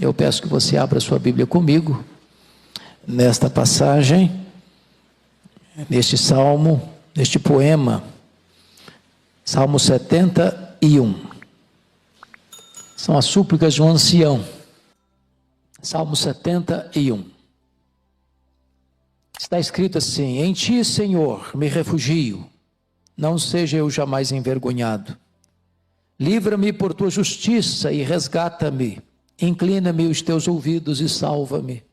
Eu peço que você abra sua Bíblia comigo, nesta passagem, neste salmo, neste poema, Salmo 71. São as súplicas de um ancião. Salmo 71. Está escrito assim: em ti, Senhor, me refugio, não seja eu jamais envergonhado. Livra-me por tua justiça e resgata-me. Inclina-me os teus ouvidos e salva-me.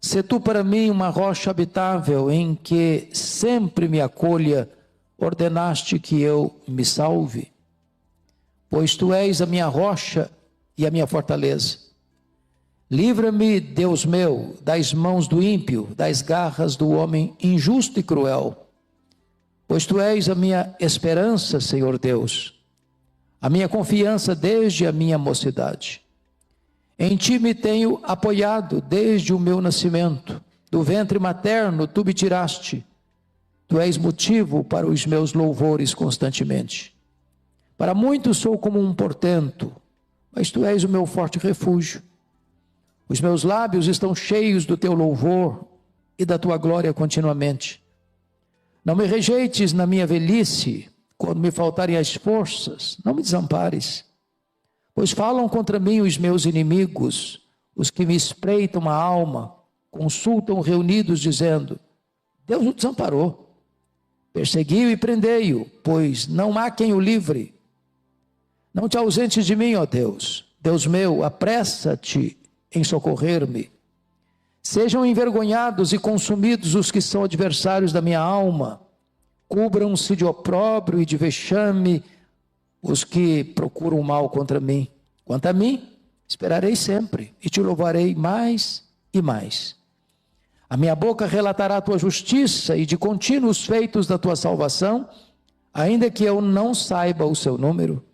Sê tu para mim uma rocha habitável em que sempre me acolha, ordenaste que eu me salve. Pois tu és a minha rocha e a minha fortaleza. Livra-me, Deus meu, das mãos do ímpio, das garras do homem injusto e cruel. Pois tu és a minha esperança, Senhor Deus, a minha confiança desde a minha mocidade. Em ti me tenho apoiado desde o meu nascimento. Do ventre materno tu me tiraste. Tu és motivo para os meus louvores constantemente. Para muitos sou como um portento, mas tu és o meu forte refúgio. Os meus lábios estão cheios do teu louvor e da tua glória continuamente. Não me rejeites na minha velhice, quando me faltarem as forças, não me desampares. Pois falam contra mim os meus inimigos, os que me espreitam a alma, consultam reunidos dizendo: Deus o desamparou, persegui-o e prendei-o, pois não há quem o livre. Não te ausentes de mim, ó Deus, Deus meu, apressa-te em socorrer-me. Sejam envergonhados e consumidos os que são adversários da minha alma, cubram-se de opróbrio e de vexame os que procuram o mal contra mim. Quanto a mim, esperarei sempre e te louvarei mais e mais. A minha boca relatará a tua justiça e de contínuo os feitos da tua salvação, ainda que eu não saiba o seu número.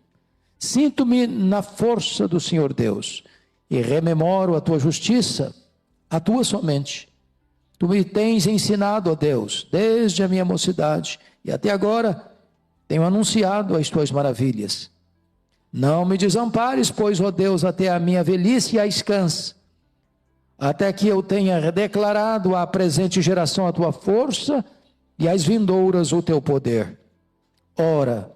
Sinto-me na força do Senhor Deus e rememoro a tua justiça, a tua somente. Tu me tens ensinado, ó Deus, desde a minha mocidade e até agora tenho anunciado as tuas maravilhas. Não me desampares, pois, ó Deus, até a minha velhice e a escanse, até que eu tenha declarado à presente geração a tua força e às vindouras o teu poder. Ora,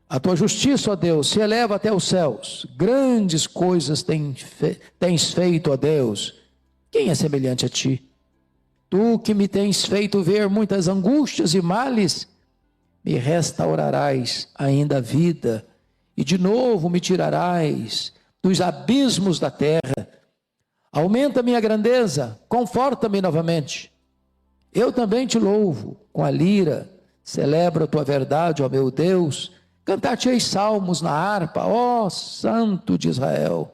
a tua justiça, ó Deus, se eleva até os céus. Grandes coisas tens feito, ó Deus. Quem é semelhante a ti? Tu que me tens feito ver muitas angústias e males, me restaurarás ainda a vida, e de novo me tirarás dos abismos da terra. Aumenta minha grandeza, conforta-me novamente. Eu também te louvo com a lira, celebro a tua verdade, ó meu Deus. Cantar-te-ei salmos na harpa, ó Santo de Israel.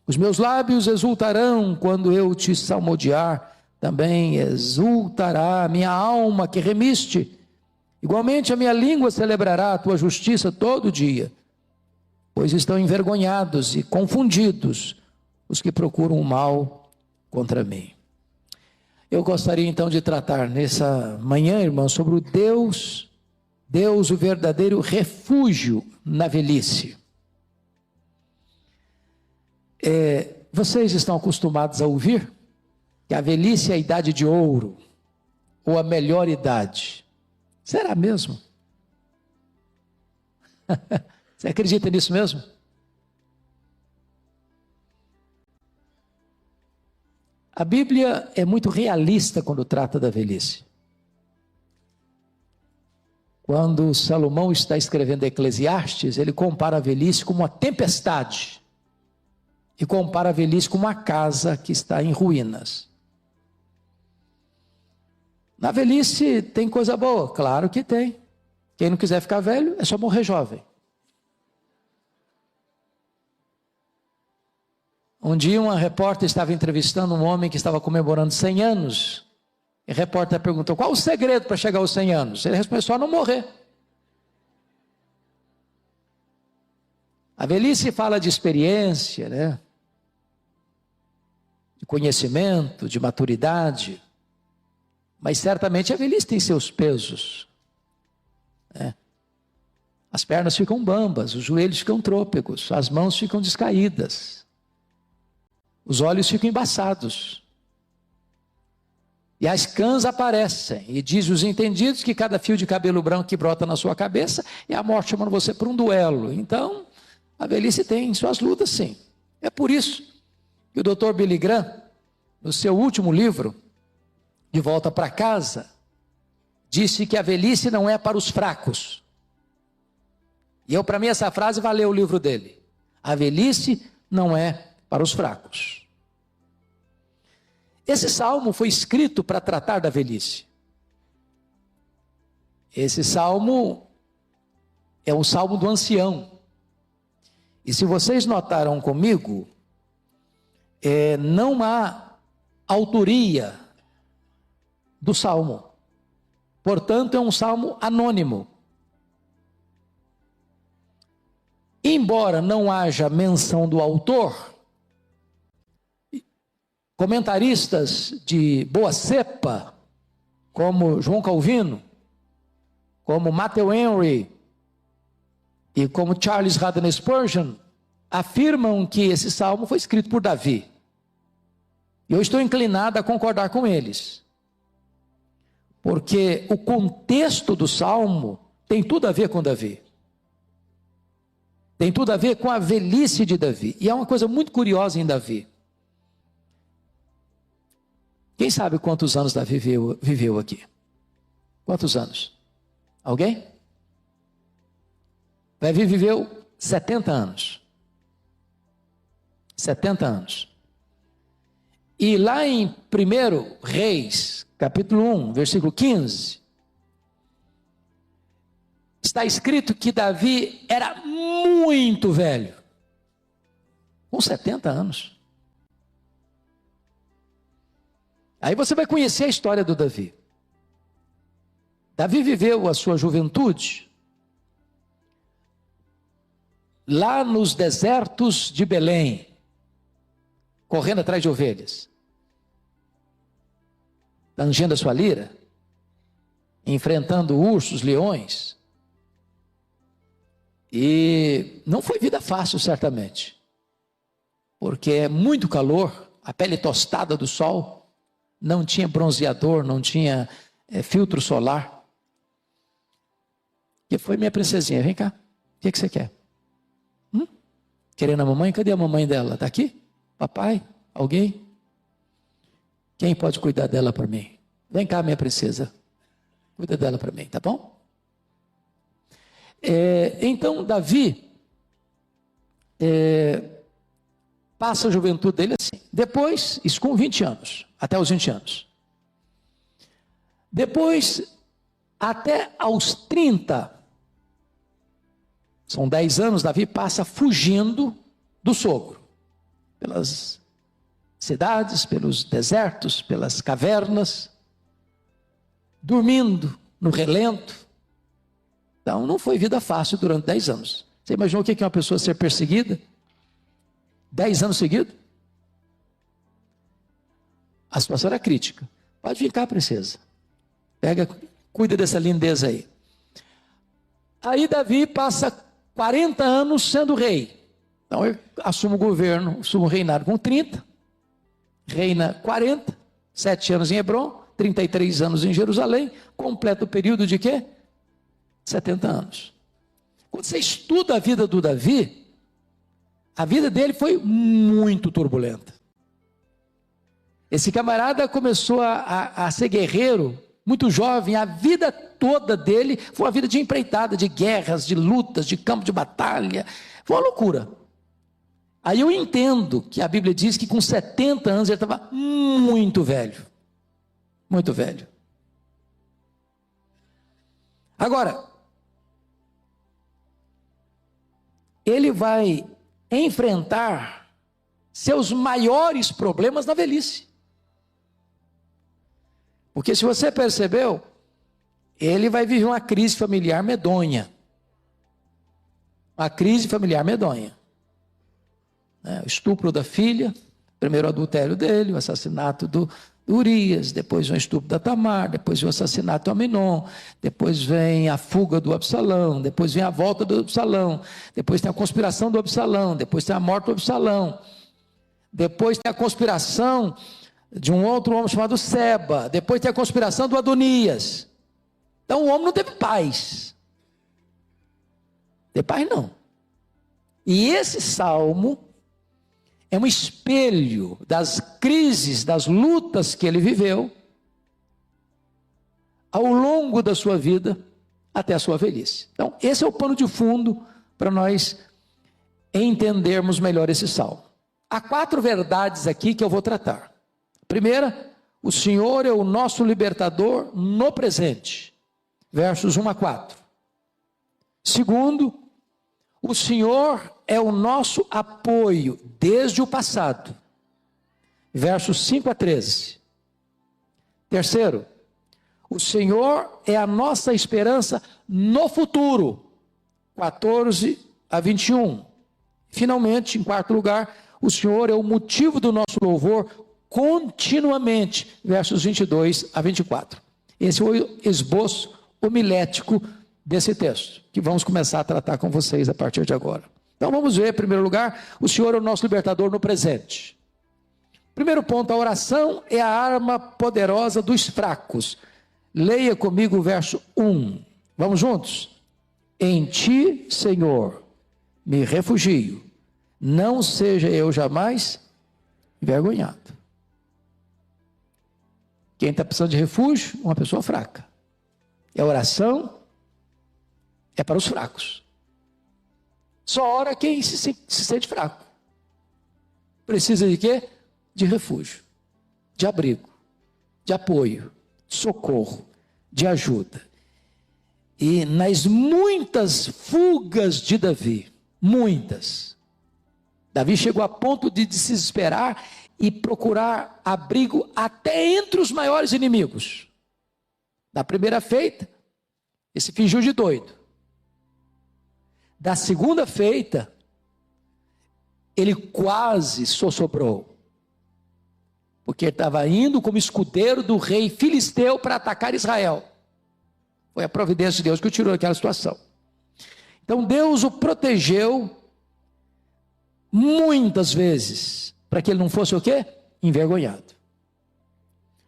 Os meus lábios exultarão quando eu te salmodiar, também exultará a minha alma que remiste. Igualmente a minha língua celebrará a tua justiça todo dia, pois estão envergonhados e confundidos os que procuram o mal contra mim. Eu gostaria então de tratar nessa manhã, irmãos, sobre o Deus, o verdadeiro refúgio na velhice. Vocês estão acostumados a ouvir que a velhice é a idade de ouro, ou a melhor idade. Será mesmo? Você acredita nisso mesmo? A Bíblia é muito realista quando trata da velhice. Quando Salomão está escrevendo Eclesiastes, ele compara a velhice com uma tempestade e compara a velhice com uma casa que está em ruínas. Na velhice tem coisa boa? Claro que tem. Quem não quiser ficar velho é só morrer jovem. Um dia uma repórter estava entrevistando um homem que estava comemorando 100 anos. E a repórter perguntou: qual o segredo para chegar aos 100 anos? Ele respondeu: só não morrer. A velhice fala de experiência, né? De conhecimento, de maturidade. Mas certamente a velhice tem seus pesos, né? As pernas ficam bambas, os joelhos ficam trôpegos, as mãos ficam descaídas. os olhos ficam embaçados. E as cãs aparecem. E diz os entendidos que cada fio de cabelo branco que brota na sua cabeça é a morte chamando você para um duelo. Então, a velhice tem suas lutas, sim. É por isso que o Dr. Billy Graham, no seu último livro, De Volta para Casa, disse que a velhice não é para os fracos. E para mim, essa frase valeu o livro dele. A velhice não é para os fracos. Esse salmo foi escrito para tratar da velhice. Esse salmo é um salmo do ancião. E se vocês notaram comigo, não há autoria do salmo. Portanto, é um salmo anônimo. Embora não haja menção do autor, comentaristas de boa cepa, como João Calvino, como Matthew Henry e como Charles Haddon Spurgeon, afirmam que esse salmo foi escrito por Davi. E eu estou inclinado a concordar com eles, porque o contexto do salmo tem tudo a ver com Davi. Tem tudo a ver com a velhice de Davi. E é uma coisa muito curiosa em Davi. Quem sabe quantos anos Davi viveu aqui? Quantos anos? Alguém? Davi viveu 70 anos. 70 anos. E lá em 1 Reis, capítulo 1, versículo 15, está escrito que Davi era muito velho, com 70 anos. Aí você vai conhecer a história do Davi. Davi viveu a sua juventude lá nos desertos de Belém, correndo atrás de ovelhas, tangendo a sua lira, enfrentando ursos, leões. E não foi vida fácil, certamente, porque é muito calor, a pele tostada do sol, não tinha bronzeador, não tinha filtro solar. E foi minha princesinha, vem cá, o que você quer? Querendo a mamãe? Cadê a mamãe dela? Está aqui? Papai? Alguém? Quem pode cuidar dela para mim? Vem cá, minha princesa, cuida dela para mim, tá bom? Então Davi passa a juventude dele assim. Depois, isso com 20 anos, até os 20 anos. Depois, até aos 30, são 10 anos, Davi passa fugindo do sogro, pelas cidades, pelos desertos, pelas cavernas, dormindo no relento. Então, não foi vida fácil durante 10 anos. Você imaginou o que é uma pessoa ser perseguida? 10 anos seguidos? A situação era crítica. Pode vir cá, princesa. Cuida dessa lindeza aí. Aí Davi passa 40 anos sendo rei. Então, ele assume o governo, assume o reinado com 30. Reina 40, 7 anos em Hebrom, 33 anos em Jerusalém. Completa o período de quê? 70 anos. Quando você estuda a vida do Davi, a vida dele foi muito turbulenta. Esse camarada começou a ser guerreiro muito jovem. A vida toda dele foi uma vida de empreitada, de guerras, de lutas, de campo de batalha. Foi uma loucura. Aí eu entendo que a Bíblia diz que com 70 anos ele estava muito velho. Muito velho. Agora, ele vai enfrentar seus maiores problemas na velhice. Porque se você percebeu, ele vai viver uma crise familiar medonha. Uma crise familiar medonha. O estupro da filha, primeiro o adultério dele, o assassinato do Urias, depois vem o estupro da Tamar, depois vem o assassinato do Aminon, depois vem a fuga do Absalão, depois vem a volta do Absalão, depois tem a conspiração do Absalão, depois tem a morte do Absalão. Depois tem a conspiração de um outro homem chamado Seba. Depois tem a conspiração do Adonias. Então o homem não teve paz. Teve paz não. E esse salmo é um espelho das crises, das lutas que ele viveu ao longo da sua vida até a sua velhice. Então esse é o pano de fundo para nós entendermos melhor esse salmo. Há 4 verdades aqui que eu vou tratar. Primeira, o Senhor é o nosso libertador no presente. Versos 1 a 4. Segundo, o Senhor é o nosso apoio desde o passado. Versos 5 a 13. Terceiro, o Senhor é a nossa esperança no futuro. 14 a 21. Finalmente, em quarto lugar, o Senhor é o motivo do nosso louvor continuamente, versos 22 a 24. Esse é o esboço homilético desse texto, que vamos começar a tratar com vocês a partir de agora. Então vamos ver, em primeiro lugar, o Senhor é o nosso libertador no presente. Primeiro ponto, a oração é a arma poderosa dos fracos. Leia comigo o verso 1. Vamos juntos? Em ti, Senhor, me refugio. Não seja eu jamais envergonhado. Quem está precisando de refúgio? Uma pessoa fraca. E a oração é para os fracos. Só ora quem se sente fraco. Precisa de quê? De refúgio, de abrigo, de apoio, de socorro, de ajuda. E nas muitas fugas de Davi, Davi chegou a ponto de desesperar e procurar abrigo até entre os maiores inimigos. Da primeira feita, ele se fingiu de doido. Da segunda feita, ele quase sossobrou. Porque ele estava indo como escudeiro do rei filisteu para atacar Israel. Foi a providência de Deus que o tirou daquela situação. Então Deus o protegeu muitas vezes, para que ele não fosse o quê? Envergonhado.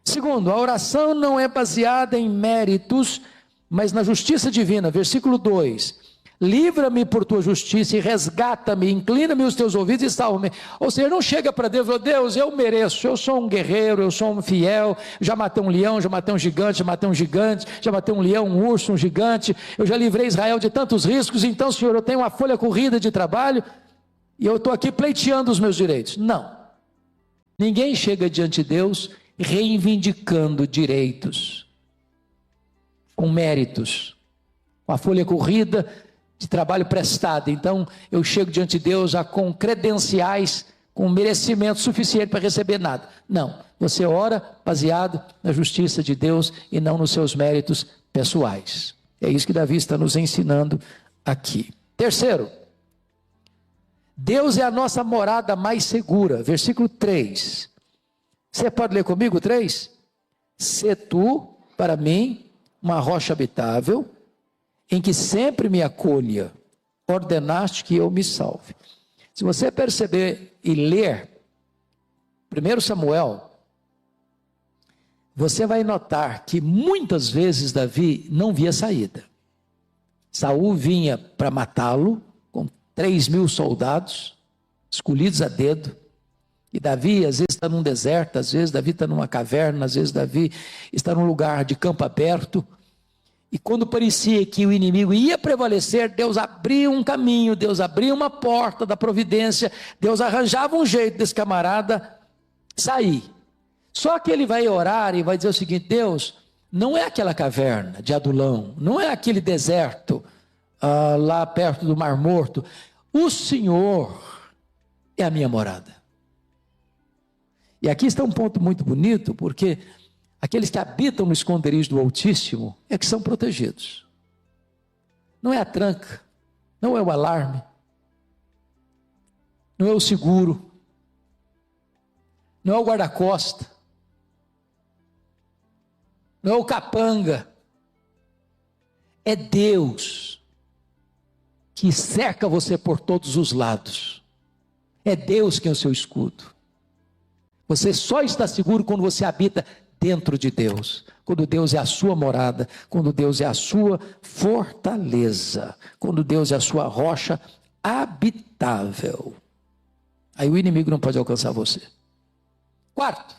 Segundo, a oração não é baseada em méritos, mas na justiça divina. Versículo 2. Livra-me por tua justiça e resgata-me, inclina-me os teus ouvidos e salva-me. Ou seja, não chega para Deus e fala, Deus, eu mereço, eu sou um guerreiro, eu sou um fiel, já matei um leão, já matei um gigante, já matei um leão, um urso, um gigante, eu já livrei Israel de tantos riscos, então, Senhor, eu tenho uma folha corrida de trabalho, e eu estou aqui pleiteando os meus direitos. Não. Ninguém chega diante de Deus reivindicando direitos, com méritos, com a folha corrida de trabalho prestado. Então eu chego diante de Deus já com credenciais, com merecimento suficiente para receber nada. Não, você ora baseado na justiça de Deus e não nos seus méritos pessoais. É isso que Davi está nos ensinando aqui. Terceiro, Deus é a nossa morada mais segura. Versículo 3. Você pode ler comigo 3? Sê tu, para mim, uma rocha habitável, em que sempre me acolha, ordenaste que eu me salve. Se você perceber e ler 1 Samuel, você vai notar que muitas vezes Davi não via saída. Saul vinha para matá-lo, com 3.000 soldados, escolhidos a dedo, e Davi às vezes está num deserto, às vezes Davi está numa caverna, às vezes Davi está num lugar de campo aberto, e quando parecia que o inimigo ia prevalecer, Deus abria um caminho, Deus abria uma porta da providência, Deus arranjava um jeito desse camarada sair. Só que ele vai orar e vai dizer o seguinte, Deus, não é aquela caverna de Adulão, não é aquele deserto lá perto do Mar Morto, o Senhor é a minha morada. E aqui está um ponto muito bonito, porque aqueles que habitam no esconderijo do Altíssimo é que são protegidos. Não é a tranca, não é o alarme, não é o seguro, não é o guarda-costa, não é o capanga, é Deus que cerca você por todos os lados. É Deus quem é o seu escudo. Você só está seguro quando você habita dentro de Deus. Quando Deus é a sua morada, quando Deus é a sua fortaleza, quando Deus é a sua rocha habitável. Aí o inimigo não pode alcançar você. Quarto,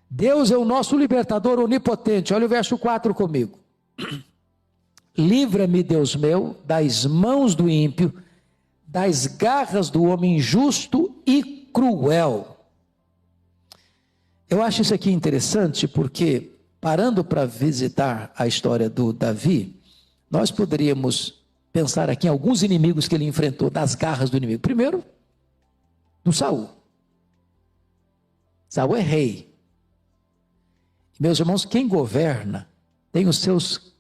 Deus é o nosso libertador onipotente. Olha o verso 4 comigo. Livra-me, Deus meu, das mãos do ímpio, das garras do homem injusto e cruel. Eu acho isso aqui interessante porque, parando para visitar a história do Davi, nós poderíamos pensar aqui em alguns inimigos que ele enfrentou, das garras do inimigo. Primeiro, do Saul. Saul é rei. Meus irmãos, quem governa tem os seus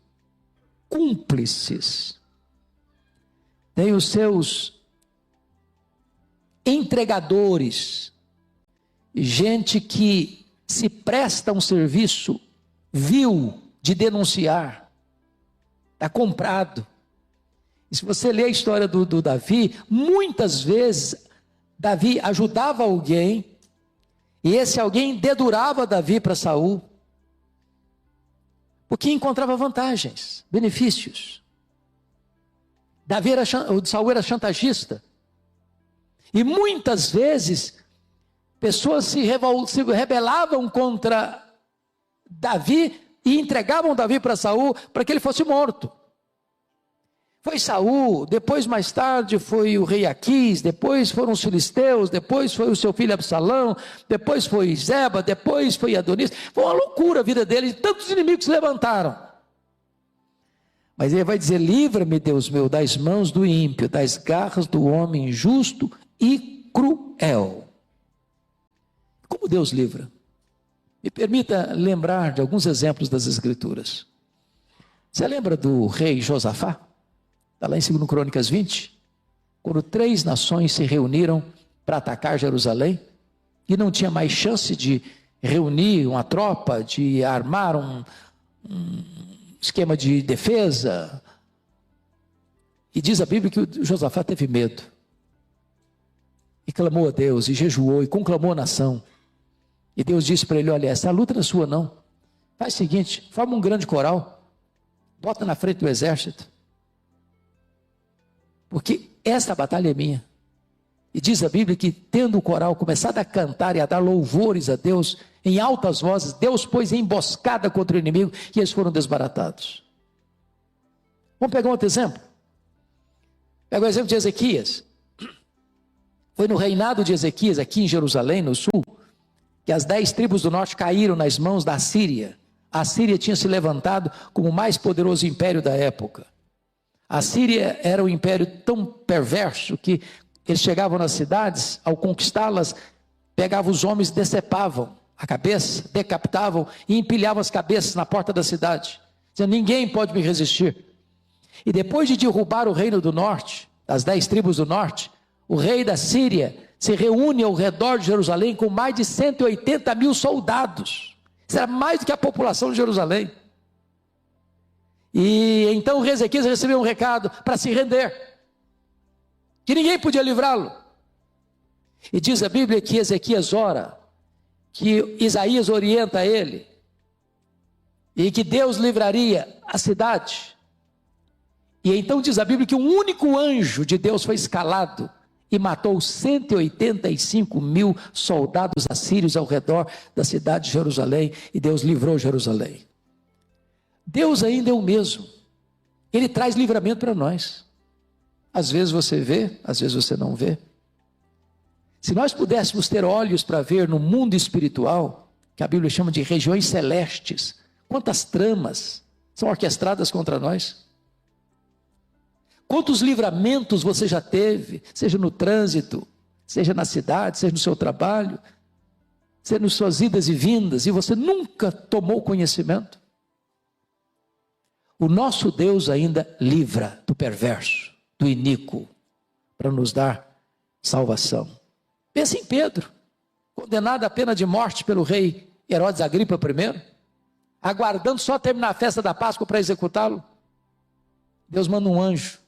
cúmplices, tem os seus entregadores, gente que se presta um serviço vil de denunciar, está comprado. E se você ler a história do Davi, muitas vezes Davi ajudava alguém, e esse alguém dedurava Davi para Saul, porque encontrava vantagens, benefícios. Saul era chantagista, e muitas vezes pessoas se rebelavam contra Davi e entregavam Davi para Saul para que ele fosse morto. Foi Saul, depois mais tarde foi o rei Aquis, depois foram os filisteus, depois foi o seu filho Absalão, depois foi Zeba, depois foi Adonis. Foi uma loucura a vida dele, tantos inimigos se levantaram. Mas ele vai dizer: livra-me, Deus meu, das mãos do ímpio, das garras do homem injusto e cruel. Como Deus livra? Me permita lembrar de alguns exemplos das Escrituras. Você lembra do rei Josafá? Está lá em 2 Crônicas 20, quando 3 nações se reuniram para atacar Jerusalém, e não tinha mais chance de reunir uma tropa, de armar um esquema de defesa. E diz a Bíblia que o Josafá teve medo, e clamou a Deus, e jejuou, e conclamou a nação. E Deus disse para ele: olha, essa luta não é sua não, faz o seguinte, forma um grande coral, bota na frente do exército, porque essa batalha é minha. E diz a Bíblia que, tendo o coral começado a cantar e a dar louvores a Deus em altas vozes, Deus pôs emboscada contra o inimigo e eles foram desbaratados. Vamos pegar um outro exemplo. Pega o exemplo de Ezequias. Foi no reinado de Ezequias, aqui em Jerusalém, no sul, que as 10 tribos do norte caíram nas mãos da Síria. A Síria tinha se levantado como o mais poderoso império da época. A Síria era um império tão perverso que eles chegavam nas cidades, ao conquistá-las, pegavam os homens, decepavam a cabeça, decapitavam e empilhavam as cabeças na porta da cidade, dizendo: ninguém pode me resistir. E depois de derrubar o reino do norte, das 10 tribos do norte, o rei da Síria se reúne ao redor de Jerusalém com mais de 180 mil soldados. Isso era mais do que a população de Jerusalém. E então o rei Ezequias recebeu um recado para se render, que ninguém podia livrá-lo. E diz a Bíblia que Ezequias ora, que Isaías orienta ele, e que Deus livraria a cidade. E então diz a Bíblia que um único anjo de Deus foi escalado e matou 185 mil soldados assírios ao redor da cidade de Jerusalém, e Deus livrou Jerusalém. Deus ainda é o mesmo, Ele traz livramento para nós. Às vezes você vê, às vezes você não vê. Se nós pudéssemos ter olhos para ver no mundo espiritual, que a Bíblia chama de regiões celestes, quantas tramas são orquestradas contra nós. Quantos livramentos você já teve, seja no trânsito, seja na cidade, seja no seu trabalho, seja nas suas idas e vindas, e você nunca tomou conhecimento. O nosso Deus ainda livra do perverso, do iníquo, para nos dar salvação. Pensa em Pedro, condenado à pena de morte pelo rei Herodes Agripa I, aguardando só terminar a festa da Páscoa para executá-lo. Deus manda um anjo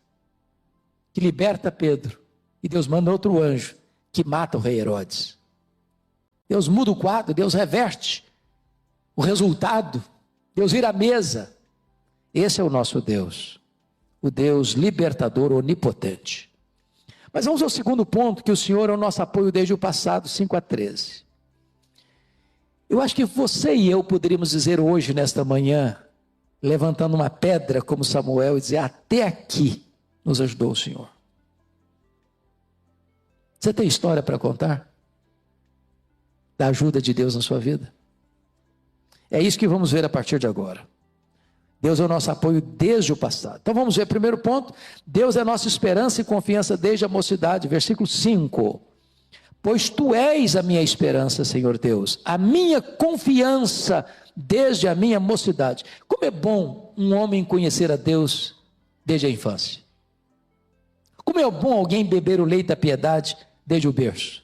que liberta Pedro, e Deus manda outro anjo que mata o rei Herodes. Deus muda o quadro, Deus reverte o resultado, Deus vira a mesa. Esse é o nosso Deus, o Deus libertador onipotente. Mas vamos ao segundo ponto, que o Senhor é o nosso apoio desde o passado, 5-13. Eu acho que você e eu poderíamos dizer hoje, nesta manhã, levantando uma pedra como Samuel, e dizer: até aqui nos ajudou o Senhor. Você tem história para contar da ajuda de Deus na sua vida? É isso que vamos ver a partir de agora. Deus é o nosso apoio desde o passado. Então vamos ver, primeiro ponto: Deus é nossa esperança e confiança desde a mocidade. Versículo 5. Pois tu és a minha esperança, Senhor Deus, a minha confiança desde a minha mocidade. Como é bom um homem conhecer a Deus desde a infância. Como é bom alguém beber o leite da piedade desde o berço.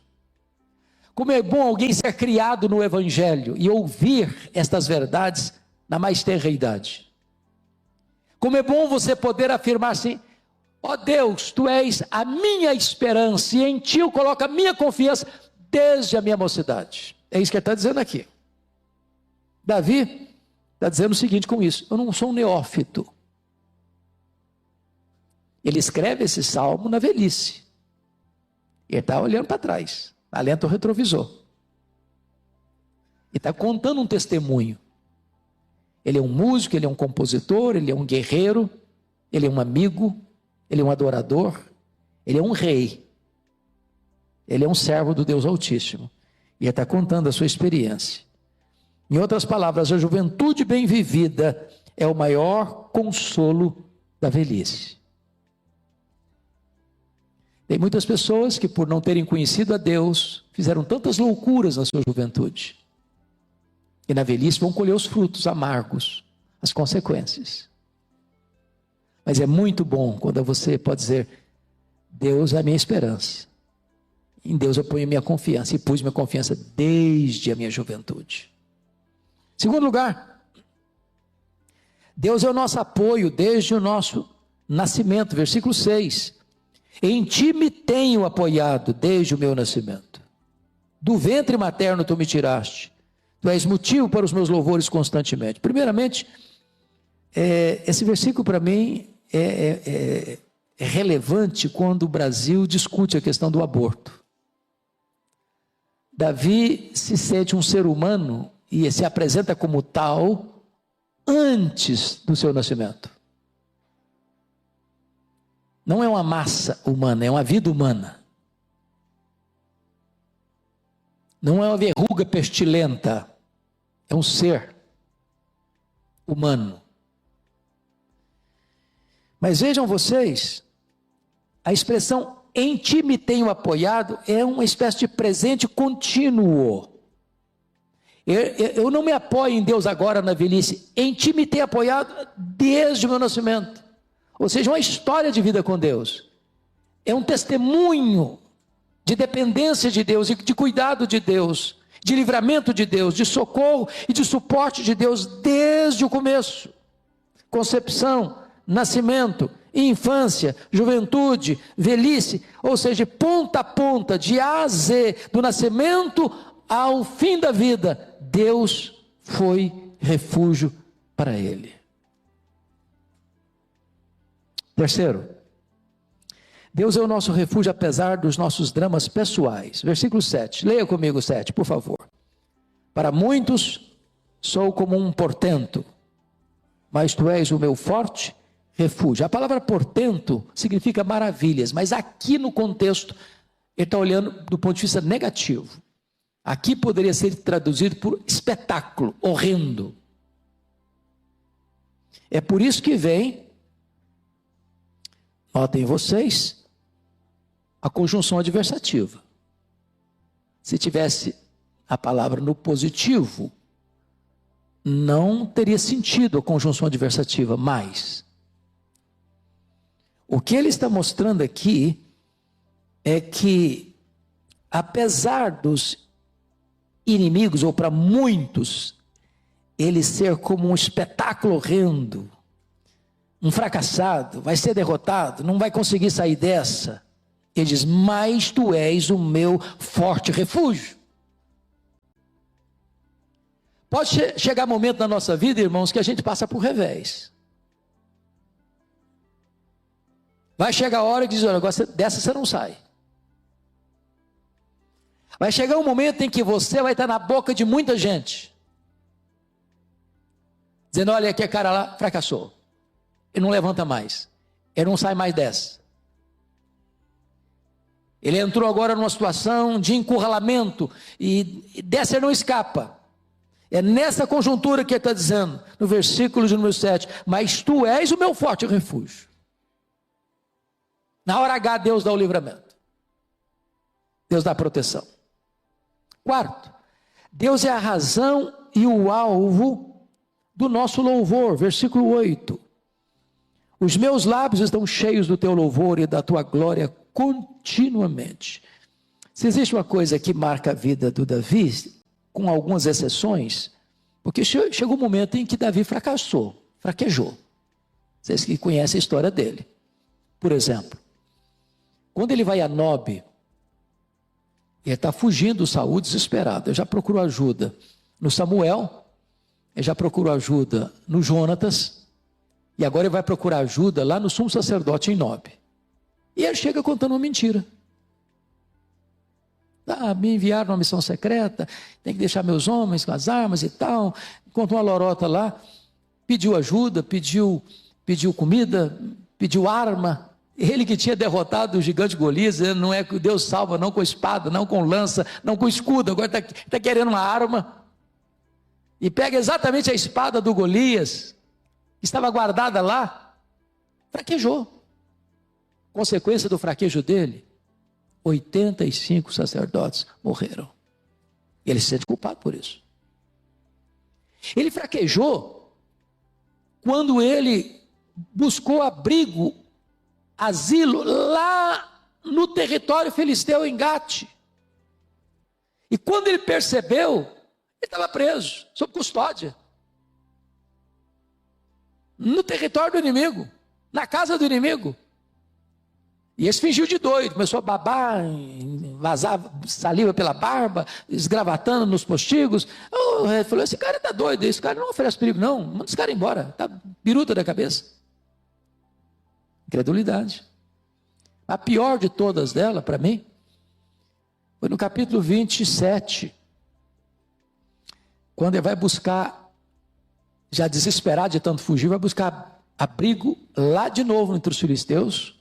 Como é bom alguém ser criado no Evangelho e ouvir estas verdades na mais tenra idade. Como é bom você poder afirmar assim: ó Deus, tu és a minha esperança, e em ti eu coloco a minha confiança desde a minha mocidade. É isso que ele está dizendo aqui. Davi está dizendo o seguinte com isso: eu não sou um neófito. Ele escreve esse salmo na velhice. Ele está olhando para trás, alenta o retrovisor. Ele está contando um testemunho. Ele é um músico, ele é um compositor, ele é um guerreiro, ele é um amigo, ele é um adorador, ele é um rei, ele é um servo do Deus Altíssimo. E ele está contando a sua experiência. Em outras palavras, a juventude bem vivida é o maior consolo da velhice. Tem muitas pessoas que, por não terem conhecido a Deus, fizeram tantas loucuras na sua juventude, e na velhice vão colher os frutos amargos, as consequências. Mas é muito bom quando você pode dizer: Deus é a minha esperança, em Deus eu ponho minha confiança, e pus minha confiança desde a minha juventude. Segundo lugar, Deus é o nosso apoio desde o nosso nascimento. Versículo 6. Em ti me tenho apoiado desde o meu nascimento. Do ventre materno tu me tiraste. Tu és motivo para os meus louvores constantemente. Primeiramente, esse versículo para mim é relevante quando o Brasil discute a questão do aborto. Davi se sente um ser humano e se apresenta como tal antes do seu nascimento. Não é uma massa humana, é uma vida humana. Não é uma verruga pestilenta, é um ser humano. Mas vejam vocês, a expressão em ti me tenho apoiado é uma espécie de presente contínuo. Eu não me apoio em Deus agora na velhice, em ti me tenho apoiado desde o meu nascimento. Ou seja, uma história de vida com Deus. É um testemunho de dependência de Deus e de cuidado de Deus, de livramento de Deus, de socorro e de suporte de Deus desde o começo. Concepção, nascimento, infância, juventude, velhice, ou seja, ponta a ponta, de A a Z, do nascimento ao fim da vida, Deus foi refúgio para ele. Terceiro, Deus é o nosso refúgio apesar dos nossos dramas pessoais. Versículo 7, leia comigo 7, por favor. Para muitos sou como um portento, mas tu és o meu forte refúgio. A palavra portento significa maravilhas, mas aqui no contexto, ele está olhando do ponto de vista negativo. Aqui poderia ser traduzido por espetáculo, horrendo. É por isso que vem, notem vocês, a conjunção adversativa. Se tivesse a palavra no positivo, não teria sentido a conjunção adversativa, mas o que ele está mostrando aqui é que, apesar dos inimigos, ou para muitos, ele ser como um espetáculo horrendo, um fracassado, vai ser derrotado, não vai conseguir sair dessa. Ele diz, mas tu és o meu forte refúgio. Pode chegar momento na nossa vida, irmãos, que a gente passa por revés. Vai chegar a hora que diz, olha, dessa você não sai. Vai chegar um momento em que você vai estar na boca de muita gente, dizendo, olha, aquele cara lá fracassou. Ele não levanta mais. Ele não sai mais dessa. Ele entrou agora numa situação de encurralamento e dessa ele não escapa. É nessa conjuntura que ele está dizendo, no versículo de número 7, mas tu és o meu forte refúgio. Na hora H, Deus dá o livramento. Deus dá a proteção. Quarto, Deus é a razão e o alvo do nosso louvor. Versículo 8. Os meus lábios estão cheios do teu louvor e da tua glória continuamente. Se existe uma coisa que marca a vida do Davi, com algumas exceções, porque chegou um momento em que Davi fraquejou. Vocês que conhecem a história dele. Por exemplo, quando ele vai a Nobe, ele está fugindo do Saul desesperado. Ele já procurou ajuda no Samuel, ele já procurou ajuda no Jonatas, e agora ele vai procurar ajuda lá no sumo sacerdote em Nobe. E ele chega contando uma mentira. Me enviaram uma missão secreta, tem que deixar meus homens com as armas e tal. Contou uma lorota lá, pediu ajuda, pediu comida, pediu arma. Ele que tinha derrotado o gigante Golias, não é que Deus salva, não com espada, não com lança, não com escudo, agora está querendo uma arma. E pega exatamente a espada do Golias, que estava guardada lá, fraquejou. Consequência do fraquejo dele, 85 sacerdotes morreram. E ele se sente culpado por isso. Ele fraquejou quando ele buscou abrigo, asilo lá no território filisteu em Gate. E quando ele percebeu, ele estava preso, sob custódia, no território do inimigo, na casa do inimigo. E esse fingiu de doido, começou a babar, vazar saliva pela barba, esgravatando nos postigos. O rei falou, esse cara está doido, esse cara não oferece perigo não, manda esse cara embora, está biruta da cabeça. Incredulidade. A pior de todas dela, para mim, foi no capítulo 27, quando ele vai buscar, já desesperado de tanto fugir, vai buscar abrigo lá de novo entre os filisteus,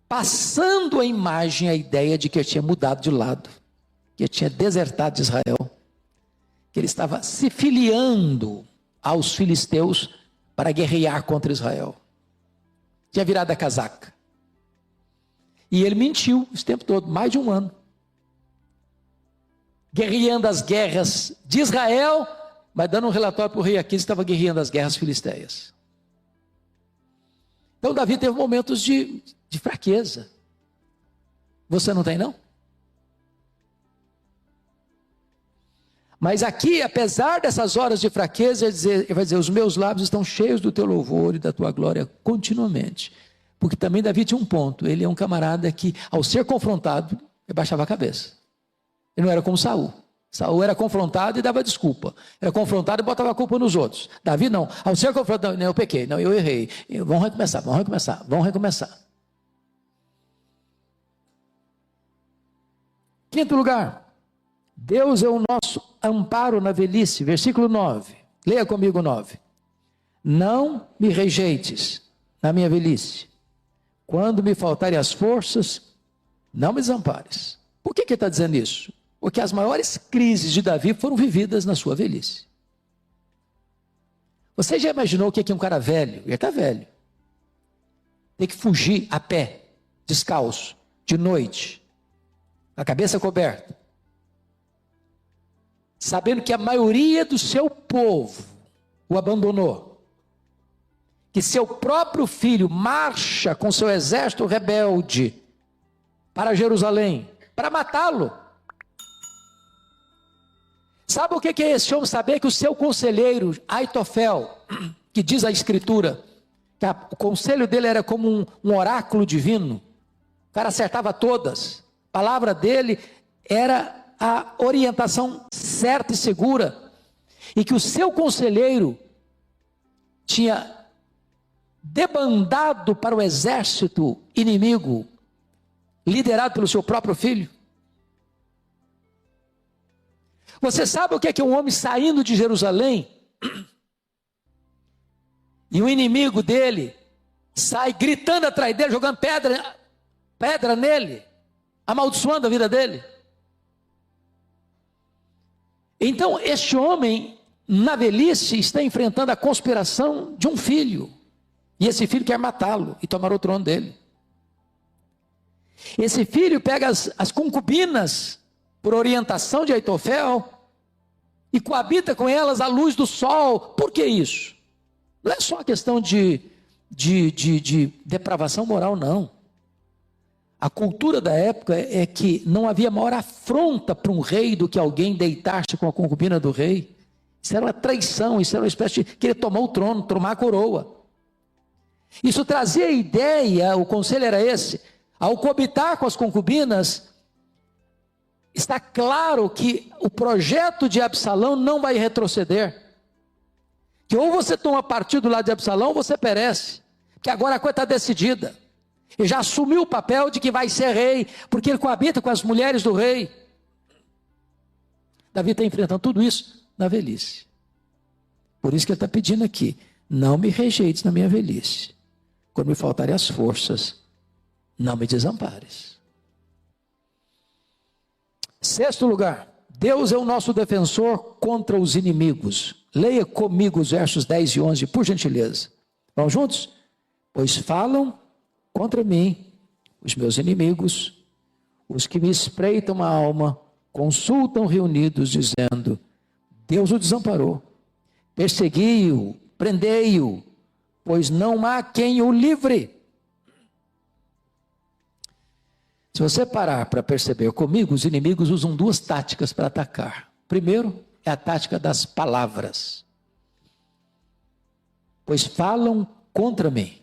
passando a imagem, a ideia de que ele tinha mudado de lado, que ele tinha desertado de Israel, que ele estava se filiando aos filisteus para guerrear contra Israel. Tinha virado a casaca. E ele mentiu esse tempo todo, mais de um ano. Guerreando as guerras de Israel, mas dando um relatório para o rei Aquiles, estava guerreando as guerras filisteias. Então Davi teve momentos de fraqueza. Você não tem, não? Mas aqui, apesar dessas horas de fraqueza, ele vai dizer, os meus lábios estão cheios do teu louvor e da tua glória continuamente. Porque também Davi tinha um ponto, ele é um camarada que, ao ser confrontado, ele baixava a cabeça. Ele não era como Saul. Saul era confrontado e dava desculpa. Era confrontado e botava a culpa nos outros. Davi não. Ao ser confrontado, não, eu pequei, não, eu errei. Vamos recomeçar. Quinto lugar, Deus é o nosso amparo na velhice. Versículo 9. Leia comigo 9. Não me rejeites na minha velhice. Quando me faltarem as forças, não me desampares. Por que ele está dizendo isso? Porque as maiores crises de Davi foram vividas na sua velhice. Você já imaginou o que é um cara velho? Ele está velho. Tem que fugir a pé, descalço, de noite, com a cabeça coberta, sabendo que a maioria do seu povo o abandonou, que seu próprio filho marcha com seu exército rebelde para Jerusalém, para matá-lo. Sabe o que é esse homem saber? Que o seu conselheiro, Aitofel, que diz a escritura, que o conselho dele era como um oráculo divino, o cara acertava todas, a palavra dele era a orientação certa e segura. e que o seu conselheiro tinha debandado para o exército inimigo, liderado pelo seu próprio filho? Você sabe o que é um homem saindo de Jerusalém e o inimigo dele sai gritando atrás dele, jogando pedra nele, amaldiçoando a vida dele? Então este homem, na velhice, está enfrentando a conspiração de um filho, e esse filho quer matá-lo e tomar o trono dele. Esse filho pega as concubinas por orientação de Aitofel e coabita com elas à luz do sol. Por que isso? Não é só uma questão de depravação moral, não. A cultura da época é que não havia maior afronta para um rei do que alguém deitar-se com a concubina do rei. Isso era uma traição, isso era uma espécie de querer tomar o trono, tomar a coroa. Isso trazia a ideia, o conselho era esse: ao coabitar com as concubinas, está claro que o projeto de Absalão não vai retroceder. Que ou você toma partido do lado de Absalão, ou você perece. Que agora a coisa está decidida. Ele já assumiu o papel de que vai ser rei, porque ele coabita com as mulheres do rei. Davi está enfrentando tudo isso na velhice. Por isso que ele está pedindo aqui: não me rejeites na minha velhice. Quando me faltarem as forças, não me desampares. Sexto lugar, Deus é o nosso defensor contra os inimigos. Leia comigo os versos 10 e 11, por gentileza. Vamos juntos? Pois falam contra mim os meus inimigos, os que me espreitam a alma, consultam reunidos, dizendo: Deus o desamparou, persegui-o, prendei-o, pois não há quem o livre. Se você parar para perceber comigo, os inimigos usam duas táticas para atacar. Primeiro, é a tática das palavras. Pois falam contra mim.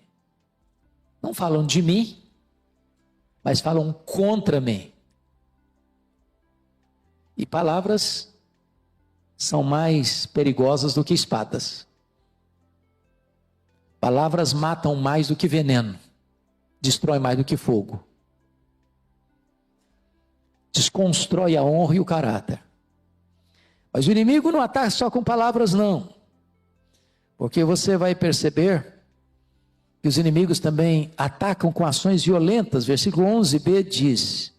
Não falam de mim, mas falam contra mim. E palavras são mais perigosas do que espadas. Palavras matam mais do que veneno, destrói mais do que fogo. Desconstrói a honra e o caráter. Mas o inimigo não ataca só com palavras, não. Porque você vai perceber que os inimigos também atacam com ações violentas. Versículo 11b diz,